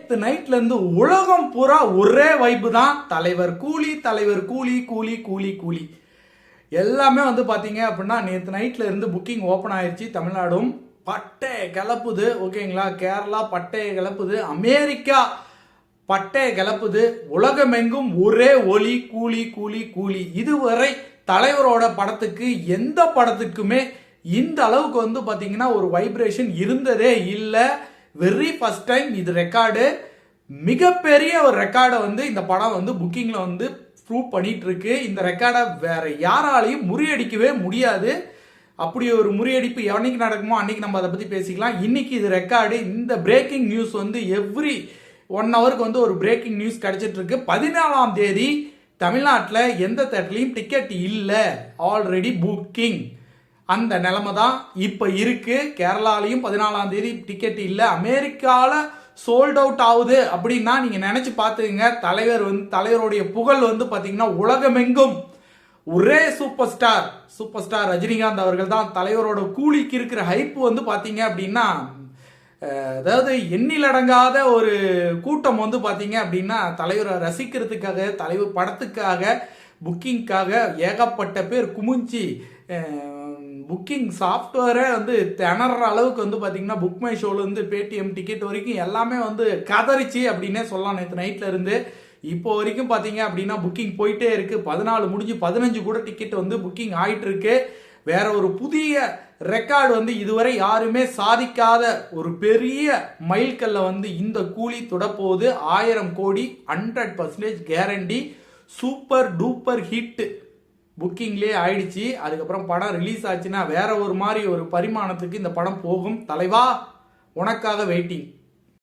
நேத்து நைட்ல இருந்து உலகம் பூரா ஒரே வைப்பு தான். தலைவர் கூலி, தலைவர் கூலி, கூலி கூலி கூலி எல்லாமே வந்து பாத்தீங்க அப்படின்னா நேத்து நைட்ல இருந்து புக்கிங் ஓபன் ஆயிடுச்சு. தமிழ்நாடும் பட்டை கிளப்புது. ஓகேங்களா, கேரளா பட்டை கிளப்புது, அமெரிக்கா பட்டை கிளப்புது, உலகமெங்கும் ஒரே ஒலி கூலி கூலி கூலி. இதுவரை தலைவரோட படத்துக்கு எந்த படத்துக்குமே இந்த அளவுக்கு வந்து பாத்தீங்கன்னா ஒரு வைப்ரேஷன் இருந்ததே இல்லை. வெரி ஃபர்ஸ்ட் டைம் இது ரெக்கார்டு. மிகப்பெரிய ஒரு ரெக்கார்டை வந்து இந்த படம் வந்து புக்கிங்ல வந்து ப்ரூவ் பண்ணிட்டு இருக்கு. இந்த ரெக்கார்டை வேற யாராலையும் முறியடிக்கவே முடியாது. அப்படி ஒரு முறியடிப்பு என்னைக்கு நடக்குமோ அன்னைக்கு நம்ம அதை பத்தி பேசிக்கலாம். இன்னைக்கு இது ரெக்கார்டு. இந்த பிரேக்கிங் நியூஸ் வந்து எவ்ரி 1 ஹவருக்கு வந்து ஒரு பிரேக்கிங் நியூஸ் கிடைச்சிட்டு இருக்கு. 14ஆம் தேதி தமிழ்நாட்டில் எந்த தேட்டர்லையும் டிக்கெட் இல்லை, ஆல்ரெடி புக்கிங். அந்த நிலைமை தான் இப்போ இருக்கு. கேரளாலையும் 14ஆம் தேதி டிக்கெட் இல்லை. அமெரிக்காவில் சோல்ட் அவுட் ஆகுது அப்படின்னா நீங்க நினைச்சு பார்த்துங்க. தலைவருடைய புகழ் வந்து பாத்தீங்கன்னா உலகமெங்கும் ஒரே சூப்பர் ஸ்டார் ரஜினிகாந்த் அவர்கள் தான். தலைவரோட கூலிக்கு இருக்கிற ஹைப் வந்து பாத்தீங்க அப்படின்னா அதாவது எண்ணிலடங்காத ஒரு கூட்டம் வந்து பாத்தீங்க அப்படின்னா தலைவரை ரசிக்கிறதுக்காக, தலைவர் படத்துக்காக, புக்கிங்காக ஏகப்பட்ட பேர் குமிஞ்சி புக்கிங் சாஃப்ட்வேரே வந்து திணற அளவுக்கு வந்து பார்த்தீங்கன்னா புக் மை ஷோல இருந்து பேடிஎம் டிக்கெட் வரைக்கும் எல்லாமே வந்து கதறிச்சு அப்படின்னே சொல்லலாம். நேற்று நைட்ல இருந்து இப்போ வரைக்கும் பார்த்தீங்க அப்படின்னா புக்கிங் போயிட்டே இருக்கு. 14 முடிஞ்சு 15 கூட டிக்கெட் வந்து புக்கிங் ஆயிட்டு இருக்கு. வேற ஒரு புதிய ரெக்கார்டு வந்து இதுவரை யாருமே சாதிக்காத ஒரு பெரிய மைல்கல்ல வந்து இந்த கூலி தொடப்போகுது. 1000 கோடி 100% கேரண்டி. சூப்பர் டூப்பர் ஹிட் புக்கிங்லேயே ஆயிடுச்சு. அதுக்கப்புறம் படம் ரிலீஸ் ஆச்சுன்னா வேற ஒரு மாதிரி ஒரு பரிமாணத்துக்கு இந்த படம் போகும். தலைவா உனக்காக வெயிட்டிங்.